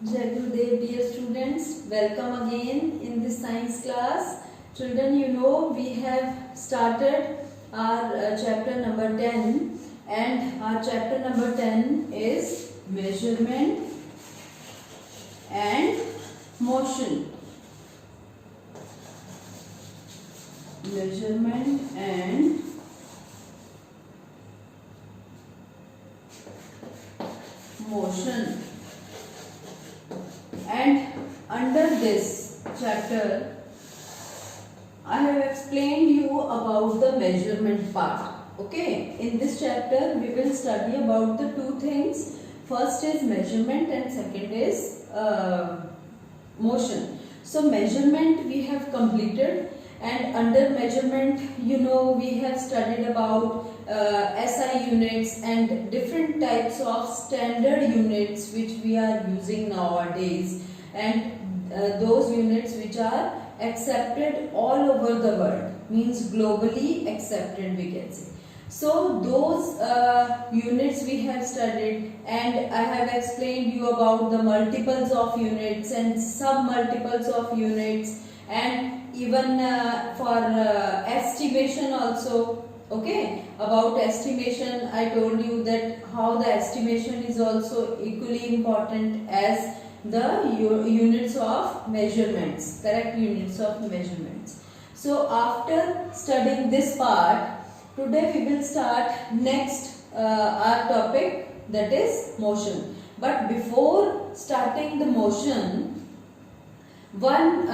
Jai Gurudev, dear students, welcome again in this science class. Children, you know we have started our chapter number 10, and our chapter number 10 is measurement and motion. Measurement and motion. And under this chapter, I have explained you about the measurement part. Okay, in this chapter we will study about the two things. First is measurement and second is motion. So measurement we have completed, and under measurement, you know, we have studied about SI units and different types of standard units which we are using nowadays, and those units which are accepted all over the world, means globally accepted, we can say. So those units we have studied, and I have explained you about the multiples of units and sub-multiples of units, and even for estimation also. Okay, about estimation I told you that how the estimation is also equally important as the units of measurements, correct units of measurements. So after studying this part, today we will start next our topic, that is motion. But before starting the motion, one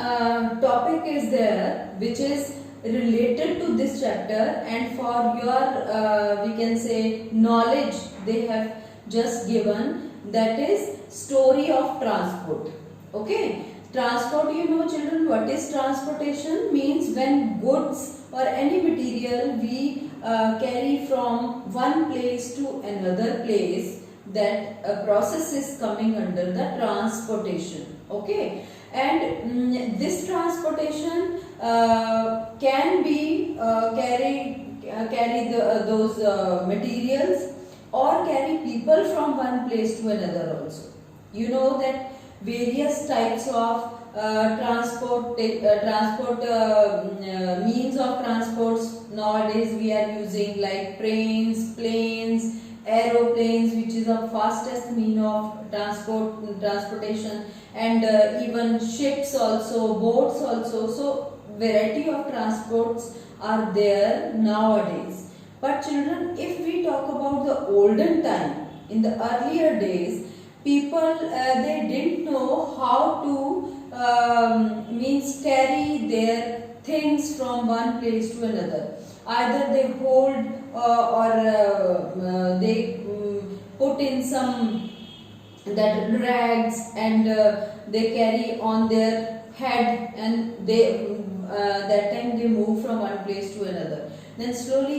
topic is there which is related to this chapter, and for your we can say knowledge they have just given, that is story of transport. Okay, transport, you know children, what is transportation? Means when goods or any material we carry from one place to another place, that process is coming under the transportation. Okay, and this transportation can be carry those materials or carry people from one place to another also. You know that various types of means of transports nowadays we are using, like trains, planes, aeroplanes, which is the fastest mean of transportation, and even ships also, boats also. So variety of transports are there nowadays. But children, if we talk about the olden time, in the earlier days, people they didn't know how to means carry their things from one place to another. Either they hold or they put in some that rags, and they carry on their head, and they that time they move from one place to another. Then slowly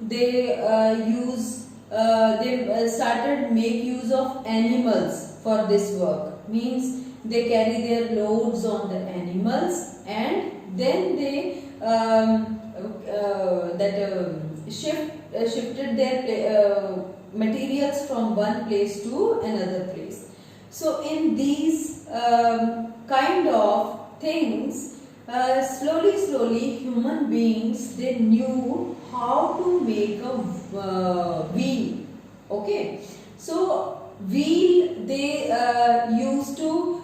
they started make use of animals for this work. Means they carry their loads on the animals, and then they shifted their materials from one place to another place. So in these kind of things, slowly human beings they knew how to make a wheel. Okay, so wheel they used to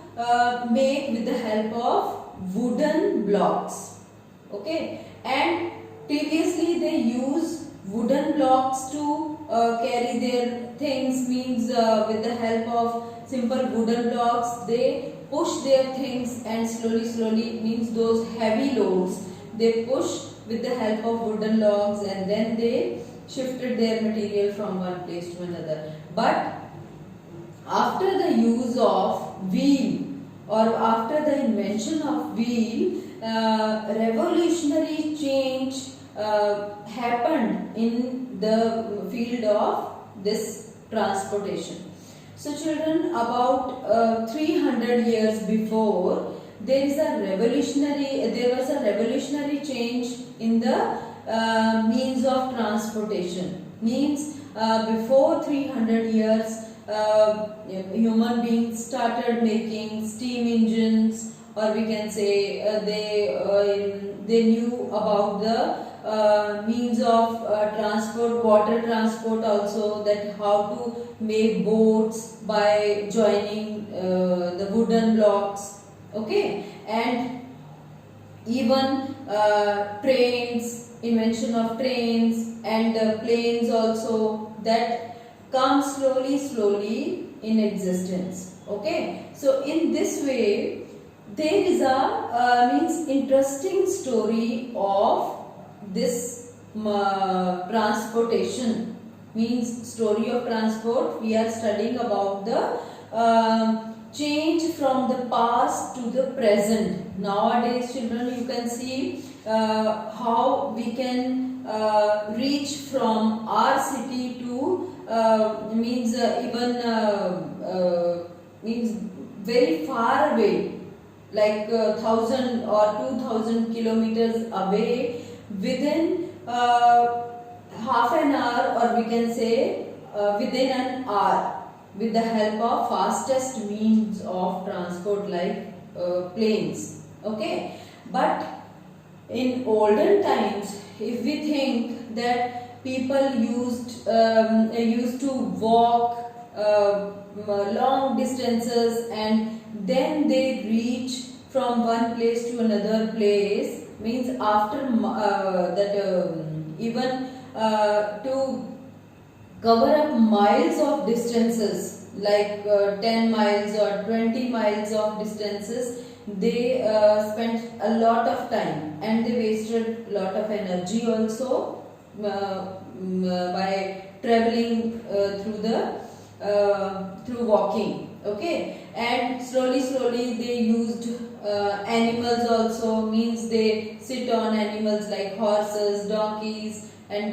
make with the help of wooden blocks. Okay, and previously they use wooden blocks to carry their things. Means with the help of simple wooden blocks they push their things, and slowly means those heavy loads they push with the help of wooden logs, and then they shifted their material from one place to another. But after the use of wheel, or after the invention of wheel, revolutionary change happened in the field of this transportation. So children, about 300 years before, there was a revolutionary change in the means of transportation. Means before 300 years human beings started making steam engines, or we can say they knew about the means of transport, water transport also, that how to make boats by joining the wooden blocks. Okay, and even trains, invention of trains and planes also, that come slowly in existence. Okay, so in this way there is a means interesting story of this transportation, means story of transport. We are studying about the change from the past to the present. Nowadays children, you can see how we can reach from our city to means means very far away, like 1000 or 2000 kilometers away within half an hour, or we can say within an hour, with the help of fastest means of transport like planes. Okay, but in olden times, if we think that people used to walk long distances and then they reach from one place to another place, means after even to cover up miles of distances, like 10 miles or 20 miles of distances, they spent a lot of time and they wasted a lot of energy also by traveling through walking. Okay, and slowly they used animals also, means they sit on animals like horses, donkeys and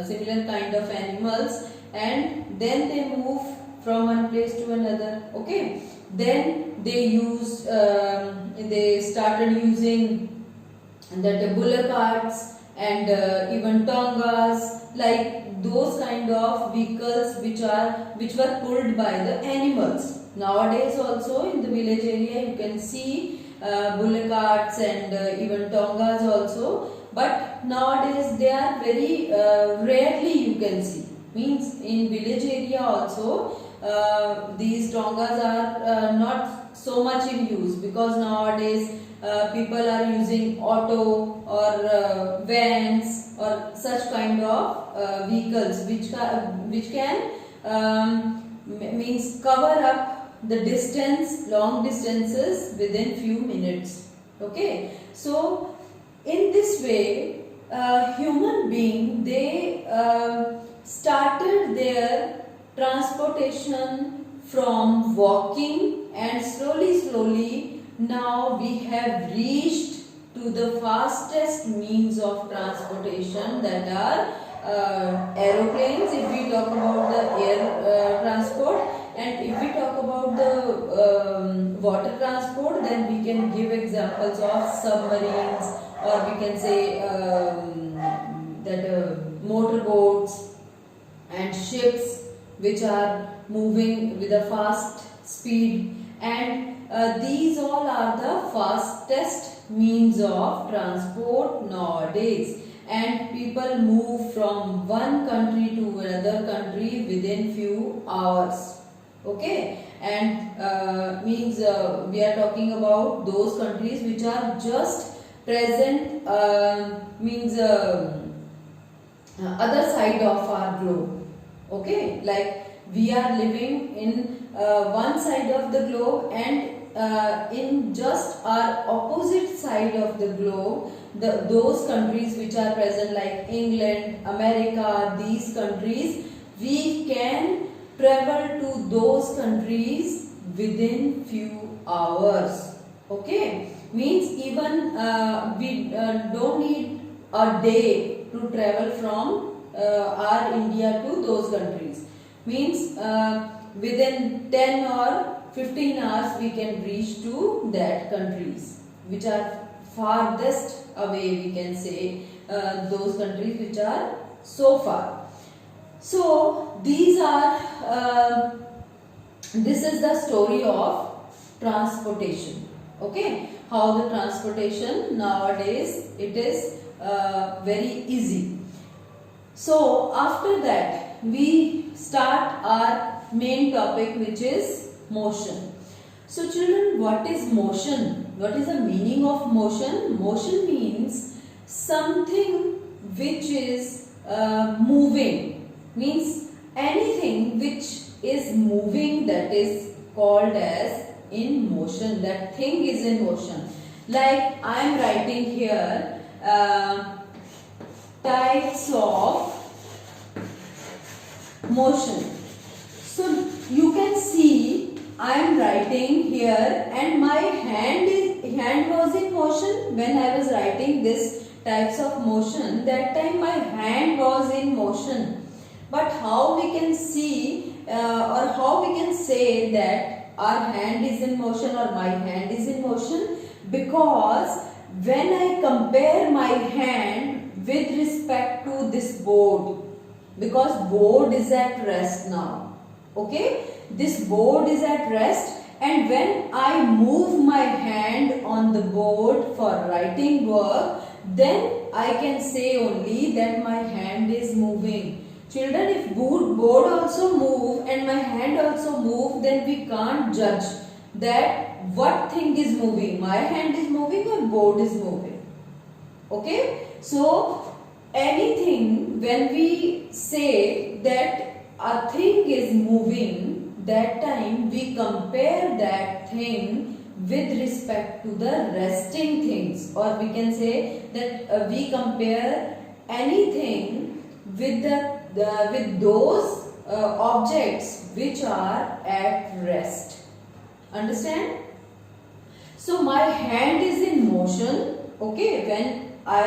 similar kind of animals, and then they move from one place to another. Okay, then they started using that bullock carts and even tongas, like those kind of vehicles which were pulled by the animals. Nowadays also in the village area you can see bullock carts and even tongas also, but nowadays they are very rarely you can see. Means in village area also these tongas are not so much in use, because nowadays people are using auto or vans or such kind of vehicles which can means cover up the distance, long distances within few minutes. Okay, so in this way human being, they started their transportation from walking, and slowly now we have reached to the fastest means of transportation, that are aeroplanes, if we talk about the air transport. And if we talk about the water transport, then we can give examples of submarines, or we can say that motorboats and ships which are moving with a fast speed, and these all are the fastest means of transport nowadays, and people move from one country to another country within few hours. Okay, and means we are talking about those countries which are just present, means other side of our globe. Okay, like we are living in one side of the globe, and in just our opposite side of the globe, those countries which are present like England, America, these countries, we can travel to those countries within few hours. Okay, means even we don't need a day to travel from our India to those countries. Means within 10 or 15 hours we can reach to that countries which are farthest away, we can say those countries which are so far. So these are this is the story of transportation. Okay, how the transportation nowadays it is very easy. So after that we start our main topic, which is motion. So children, what is motion? What is the meaning of motion? Motion means something which is moving, means anything which is moving, that is called as in motion. That thing is in motion. Like I am writing here types of motion. So you can see I am writing here, and my hand was in motion when I was writing this types of motion. That time my hand was in motion. But how we can see or how we can say that our hand is in motion or my hand is in motion? Because when I compare my hand with respect to this board, because board is at rest now, okay, this board is at rest, and when I move my hand on the board for writing work, then I can say only that my hand is moving. Children, if board also move and my hand also move, then we can't judge that what thing is moving, my hand is moving or board is moving. Okay, so anything, when we say that a thing is moving, that time we compare that thing with respect to the resting things, or we can say that we compare anything with with those objects which are at rest. Understand? So my hand is in motion. Okay, when I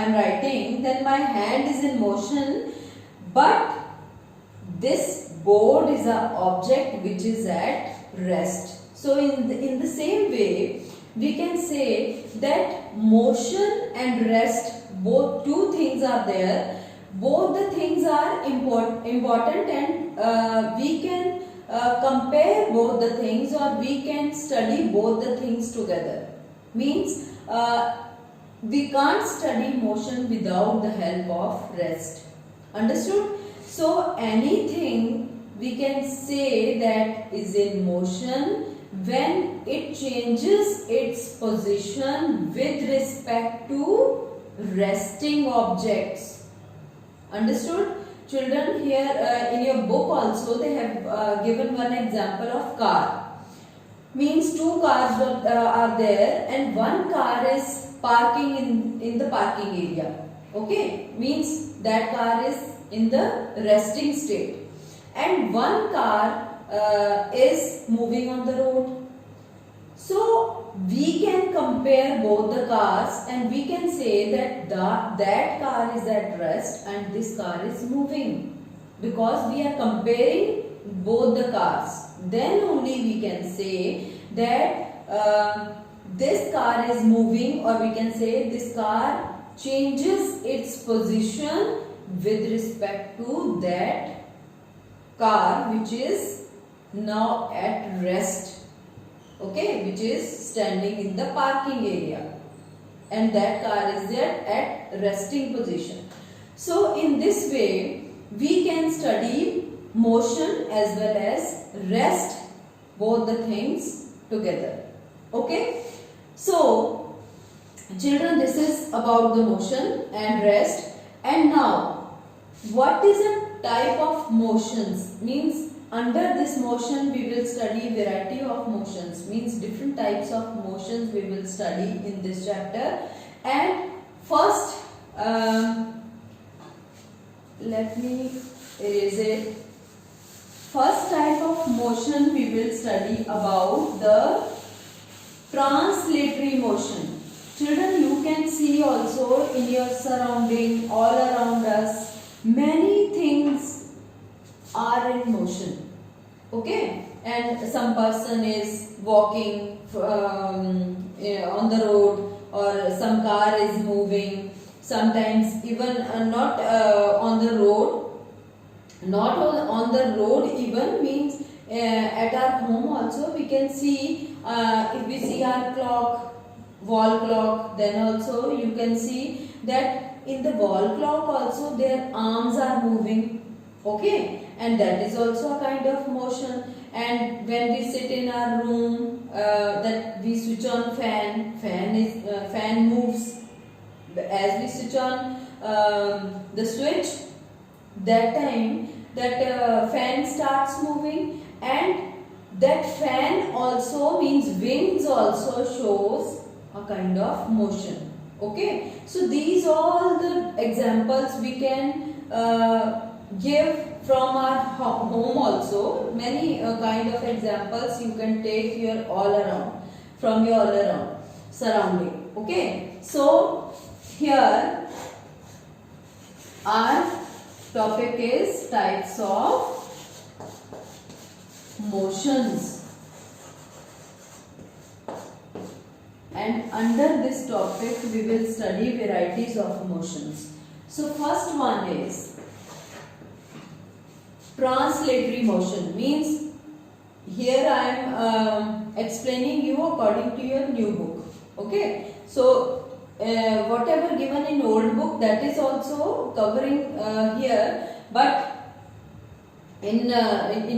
am writing, then my hand is in motion, but this board is an object which is at rest. So in the same way, we can say that motion and rest, both two things are there. Both the things are important, and we can compare both the things, or we can study both the things together. Means we can't study motion without the help of rest. Understood? So anything we can say that is in motion when it changes its position with respect to resting objects. Understood? Children, here in your book also they have given one example of car. Means two cars are there, and one car is parking in the parking area. Okay, means that car is in the resting state, and one car is moving on the road. So we can compare both the cars, and we can say that that car is at rest and this car is moving, because we are comparing both the cars. Then only we can say that this car is moving, or we can say this car changes its position with respect to that car which is now at rest. Okay, which is standing in the parking area, and that car is there at resting position. So in this way we can study motion as well as rest, both the things together. Okay, so children, this is about the motion and rest. And now, what is a type of motions? Means under this motion we will study variety of motions, means different types of motions we will study in this chapter. And first let me erase it. First type of motion we will study about the translatory motion. Children, you can see also in your surrounding, all around us, many things are in motion. Okay, and some person is walking on the road, or some car is moving. Sometimes even not on the road, not on the road even, means at our home also we can see, if we see our clock, wall clock, then also you can see that in the wall clock also their arms are moving, okay, and that is also a kind of motion. And when we sit in our room, that we switch on fan moves as we switch on the switch, that time that fan starts moving, and that fan also means wings also shows a kind of motion, okay. So these all the examples we can give from our home also. Many kind of examples you can take here all around, from your all around surrounding, okay. So here our topic is types of motions, and under this topic we will study varieties of motions. So first one is translatory motion, means here I am explaining you according to your new book, okay. So whatever given in old book, that is also covering here, but in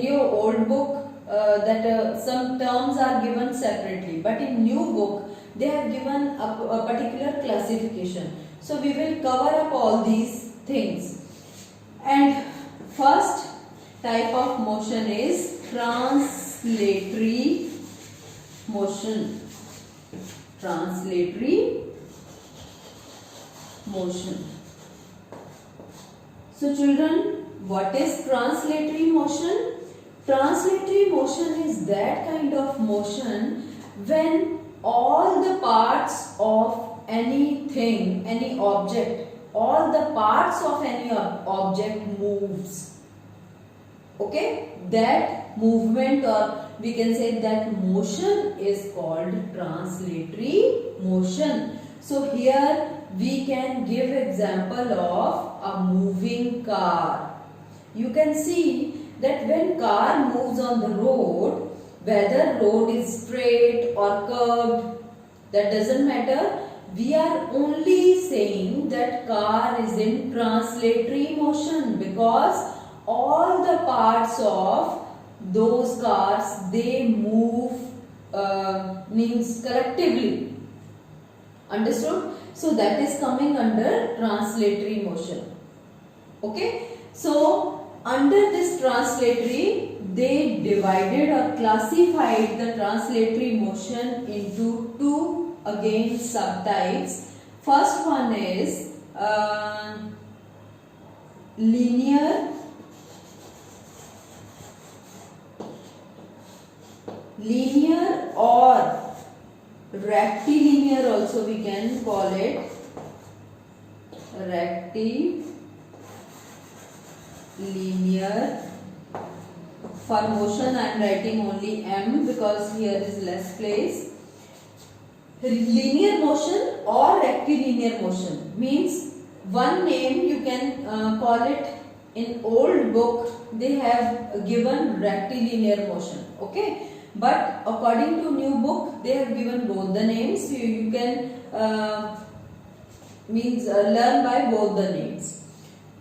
your old book that some terms are given separately, but in new book they have given a particular classification. So we will cover up all these things. And first type of motion is translatory motion. Translatory motion. So children, what is translatory motion? Translatory motion is that kind of motion when all the parts of anything, any object, all the parts of any object moves. Okay, that movement, or we can say that motion, is called translatory motion. So here we can give example of a moving car. You can see that when car moves on the road, whether road is straight or curved, that doesn't matter. We are only saying that car is in translatory motion because all the parts of those cars, they move means collectively. Understood? So that is coming under translatory motion. Okay? So under this translatory, they divided or classified the translatory motion into two again subtypes. First one is linear or rectilinear also we can call it. Rectilinear. For motion I am writing only M because here is less place. Linear motion or rectilinear motion means one name you can call it. In old book they have given rectilinear motion, okay, but according to new book they have given both the names. You can learn by both the names.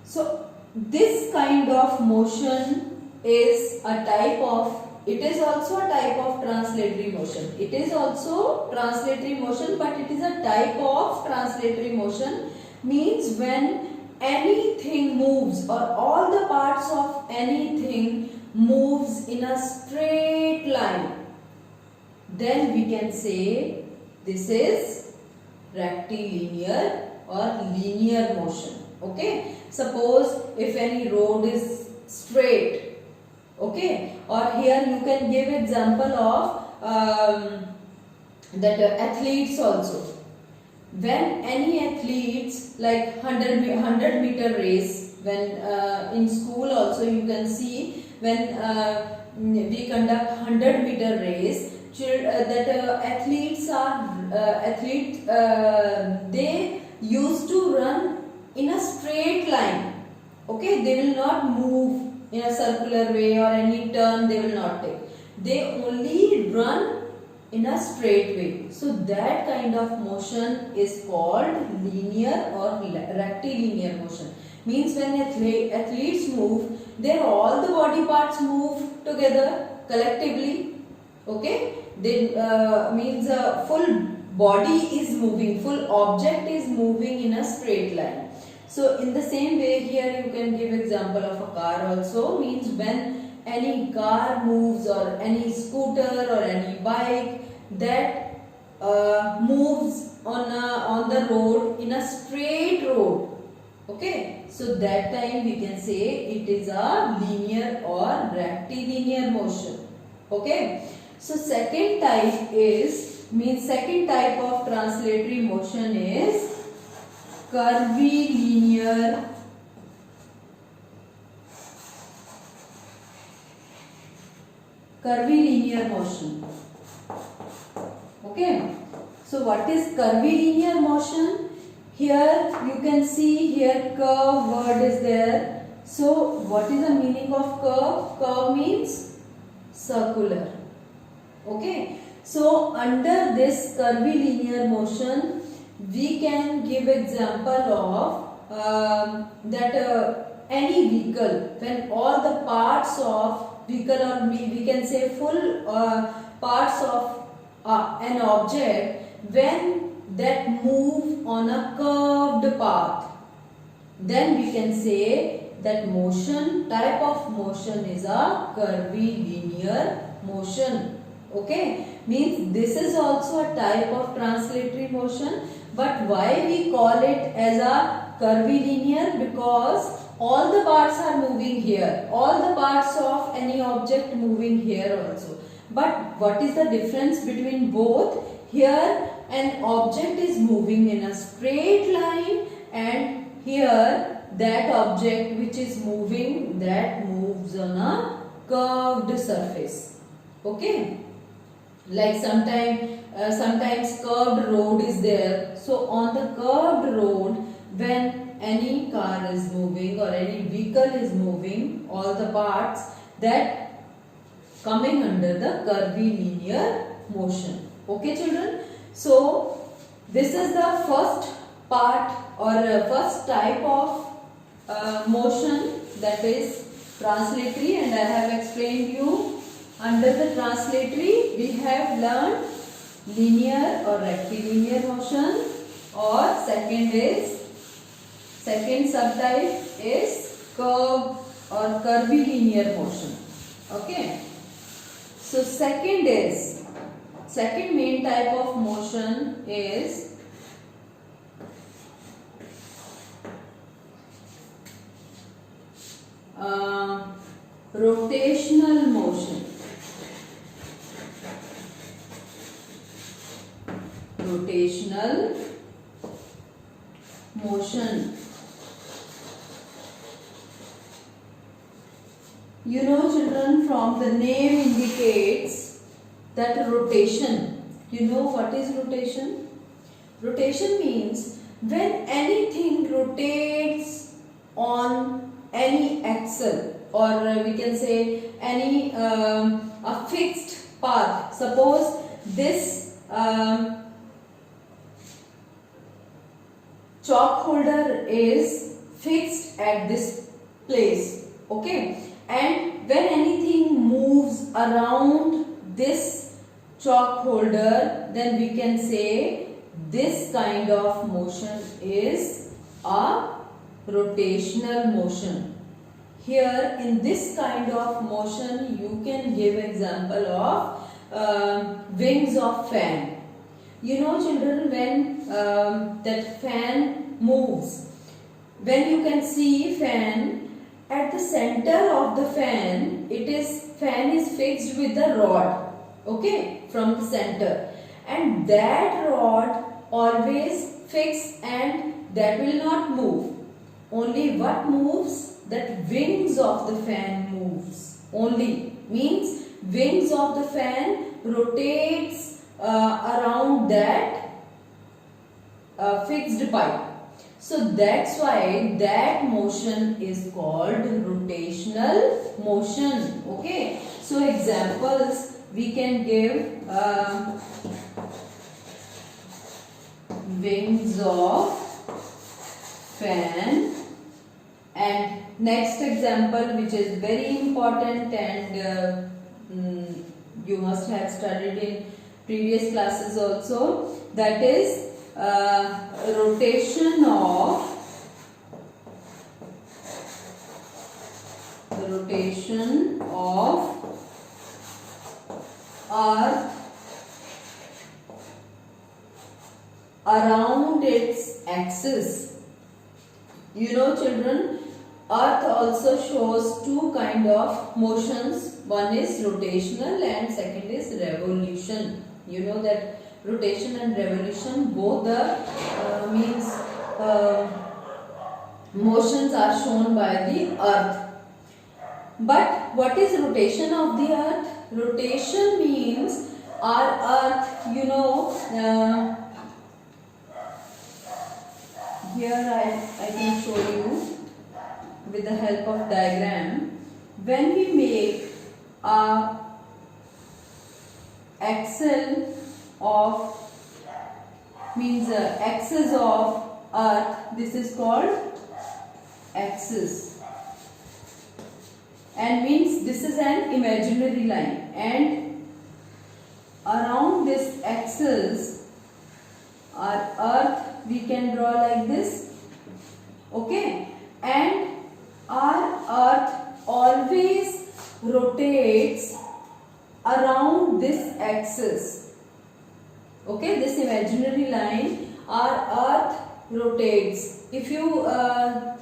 So this kind of motion is a type of, it is also a type of translatory motion. It is also translatory motion, but it is a type of translatory motion, means when anything moves or all the parts of anything moves in a straight line, then we can say this is rectilinear or linear motion. Okay, suppose if any road is straight, okay, or here you can give example of that athletes also. When any athletes, like 100 meter race, when in school also you can see when we conduct 100 meter race, that athletes are they used to run in a straight line, okay, they will not move in a circular way or any turn they will not take. They only run in a straight way. So that kind of motion is called linear or rectilinear motion. Means when athletes move, their all the body parts move together collectively. Okay, they means full body is moving, full object is moving in a straight line. So in the same way here you can give example of a car also. Means when any car moves or any scooter or any bike that moves on the road in a straight road. Okay, so that time we can say it is a linear or rectilinear motion. Okay, so second type of translatory motion is curvilinear motion. Okay, so what is curvilinear motion? Here you can see here curve word is there. So what is the meaning of curve? Curve means circular. Okay, so under this curvilinear motion we can give example of any vehicle, when all the parts of vehicle, or we can say full parts of an object, when that move on a curved path, then we can say that type of motion is a curvilinear motion. Okay, means this is also a type of translatory motion, but why we call it as a curvilinear? Because all the parts are moving here, all the parts of any object moving here also. But what is the difference between both? Here an object is moving in a straight line, and here that object which is moving, that moves on a curved surface. Okay, like sometimes curved road is there. So on the curved road, when any car is moving or any vehicle is moving, all the parts that coming under the curvilinear motion. Okay children, so this is the first part or first type of motion, that is translatory, and I have explained you. Under the translatory we have learned linear or rectilinear motion, or second subtype is curve or curvilinear motion. Okay, so second main type of motion is rotational motion. Rotational motion. You know children, from the name indicates that rotation. You know what is rotation? Rotation means when anything rotates on any axle, or we can say any a fixed path. Suppose this chalk holder is fixed at this place. Okay, and when anything moves around this chalk holder, then we can say this kind of motion is a rotational motion. Here in this kind of motion you can give example of wings of fan. You know children, when that fan moves, when you can see fan, at the center of the fan is fixed with the rod, okay, from the center, and that rod always fixed and that will not move. Only what moves? That wings of the fan moves only. Means wings of the fan rotates around that fixed pipe. So that's why that motion is called rotational motion. Okay. So examples we can give wings of fan, and next example which is very important and you must have studied in previous classes also, that is rotation of earth around its axis. You know children, earth also shows two kind of motions. One is rotational and second is revolution. You know that rotation and revolution, both the motions are shown by the earth. But what is rotation of the earth? Rotation means our earth, you know, here I can show you with the help of diagram. When we make a axle of axis of earth, this is called axis, and means this is an imaginary line, and around this axis our earth we can draw like this. Okay, and our earth always rotates around this axis. Okay, this imaginary line, our earth rotates. If you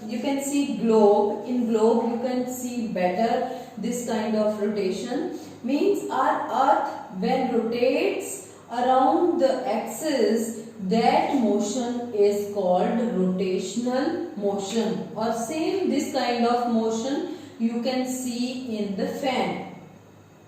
you can see globe, in globe you can see better this kind of rotation. Means our earth when rotates around the axis, that motion is called rotational motion. Or same this kind of motion you can see in the fan.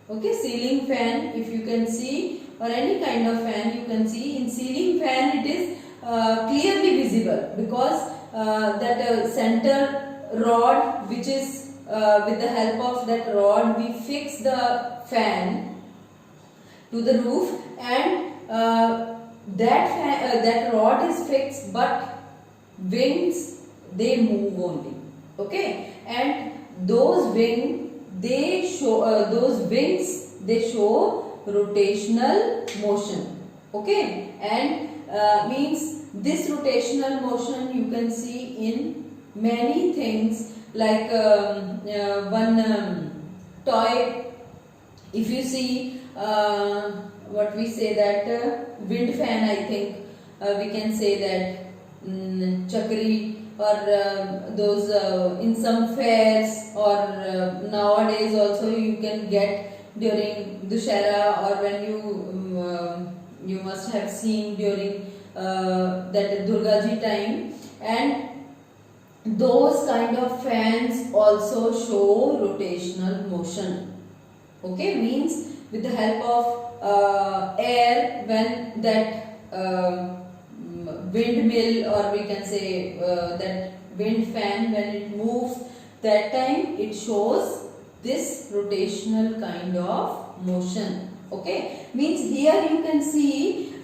Okay, ceiling fan if you can see, or any kind of fan you can see. In ceiling fan it is clearly visible because that center rod, which is with the help of that rod we fix the fan to the roof, and that rod is fixed, but wings they move only. Okay, and those wings they show rotational motion. Okay, and means this rotational motion you can see in many things, like one toy. If you see what we say that wind fan, I think we can say that chakri, or those in some fairs, or nowadays also you can get during Dussehra, or when you must have seen during that Durga Ji time, and those kind of fans also show rotational motion. Okay, means with the help of air, when that windmill, or we can say that wind fan, when it moves, that time it shows this rotational kind of motion. Okay, means here you can see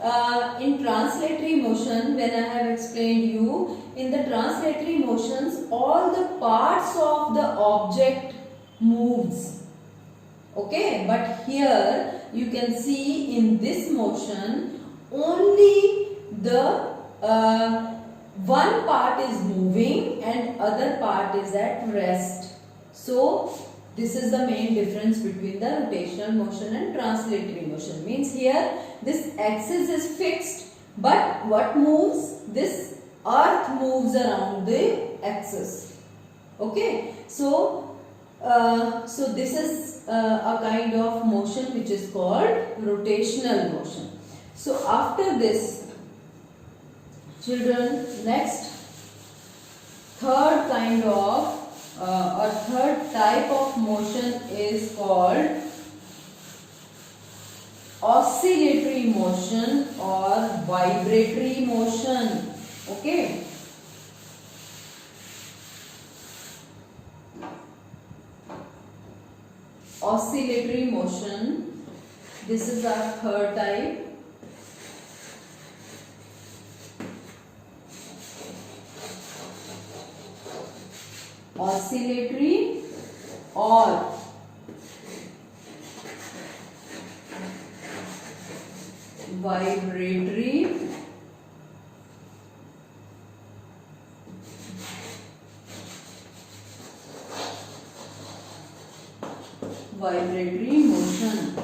in translatory motion, when I have explained you, in the translatory motions all the parts of the object moves. Okay, but here you can see in this motion only the one part is moving and other part is at rest. So this is the main difference between the rotational motion and translatory motion. Means here this axis is fixed, but what moves? This earth moves around the axis. Okay, so this is a kind of motion which is called rotational motion. So after this, children, next third kind of or third type of motion is called oscillatory motion or vibratory motion. Okay, oscillatory motion. This is our third type. Oscillatory or vibratory motion.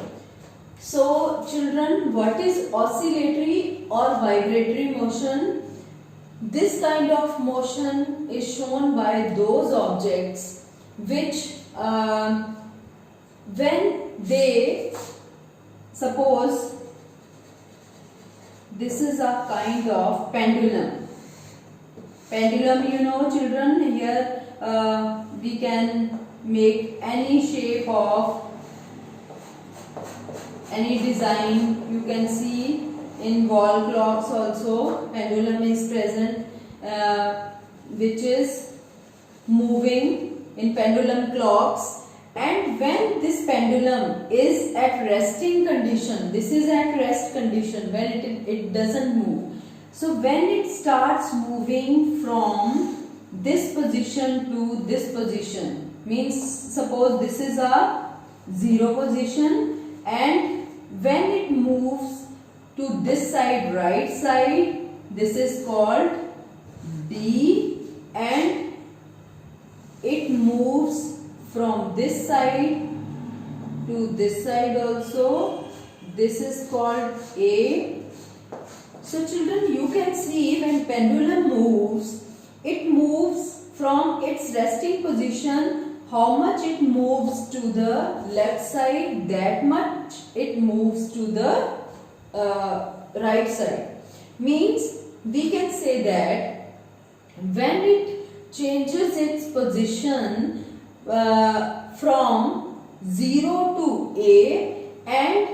So children, what is oscillatory or vibratory motion? This kind of motion is shown by those objects which when they, suppose this is a kind of pendulum. Pendulum, you know children, here we can make any shape of any design. You can see in wall clocks also pendulum is present, which is moving in pendulum clocks. And when this pendulum is at resting condition, this is at rest condition, when it doesn't move. So when it starts moving from this position to this position, means suppose this is a 0 position, and when it moves to this side, right side, this is called B, and it moves from this side to this side also, this is called A. So children, you can see when pendulum moves, it moves from its resting position. How much it moves to the left side, that much it moves to the right side. Means we can say that when it changes its position from 0 to A, and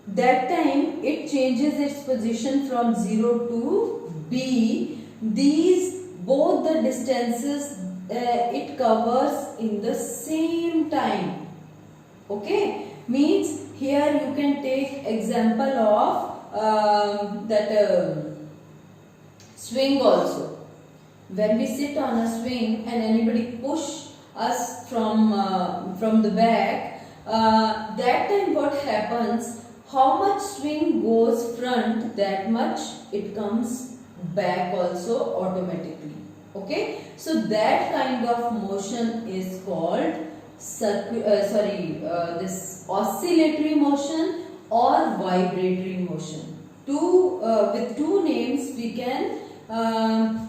that time it changes its position from 0 to B, these both the distances it covers in the same time. Okay, means here you can take example of swing also. When we sit on a swing and anybody push us from the back, that time what happens, how much swing goes front, that much it comes back also automatically. Okay, so that kind of motion is called this oscillatory motion or vibratory motion. With two names we can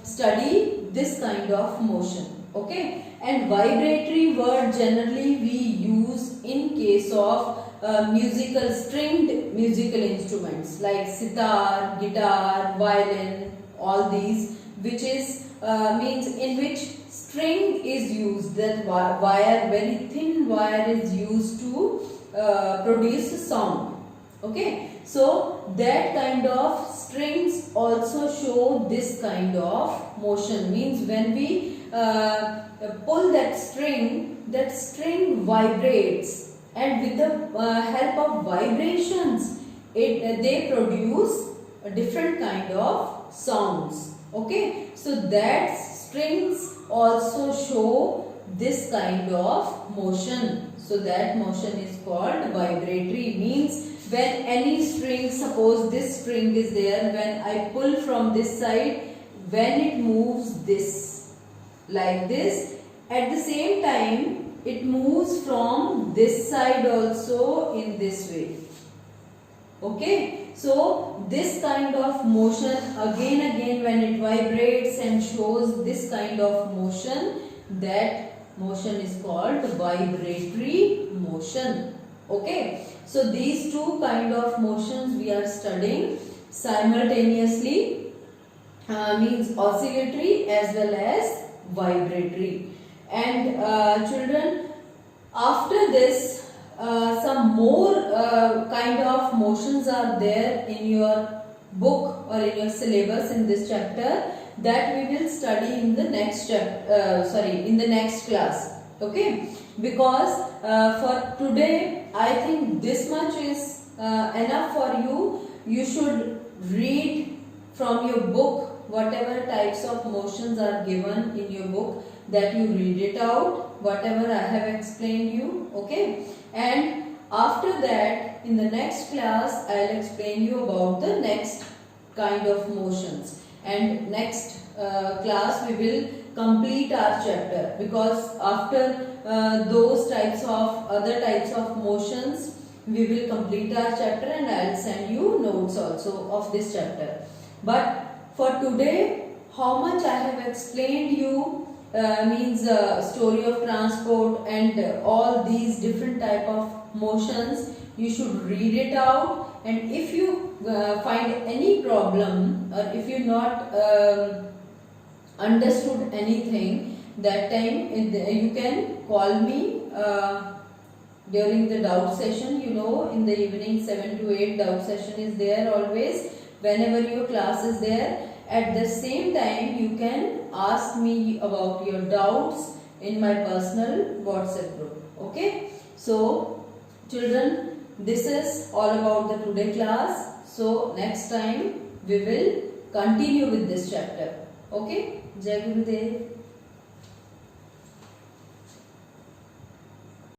study this kind of motion. Okay, and vibratory word generally we use in case of stringed musical instruments like sitar, guitar, violin, all these, which is means in which string is used, that wire, very thin wire is used to produce sound. Okay, so that kind of strings also show this kind of motion. Means when we pull that string vibrates, and with the help of vibrations they produce a different kind of sounds. Okay, so that strings also show this kind of motion. So that motion is called vibratory. Means when any string, suppose this string is there, when I pull from this side, when it moves this, like this, at the same time it moves from this side also in this way. Okay, so this kind of motion again when it vibrates and shows this kind of motion, that motion is called vibratory motion. Okay, so these two kind of motions we are studying simultaneously, means oscillatory as well as vibratory. And children, after this some more kind of motions are there in your book or in your syllabus in this chapter, that we will study in the next in the next class. Okay, because for today I think this much is enough for you. You should read from your book whatever types of motions are given in your book, that you read it out, whatever I have explained you, okay? And after that, in the next class, I'll explain you about the next kind of motions, and next class we will complete our chapter, because after those types of other types of motions we will complete our chapter, and I'll send you notes also of this chapter. But for today, how much I have explained you means story of transport and all these different type of motions, you should read it out, and if you find any problem, or if you not understood anything, that time you can call me during the doubt session. You know, in the evening 7 to 8 doubt session is there always, whenever your class is there. At the same time, you can ask me about your doubts in my personal WhatsApp group. Okay, so children, this is all about the today class. So next time we will continue with this chapter. Okay, Jai Gurudev.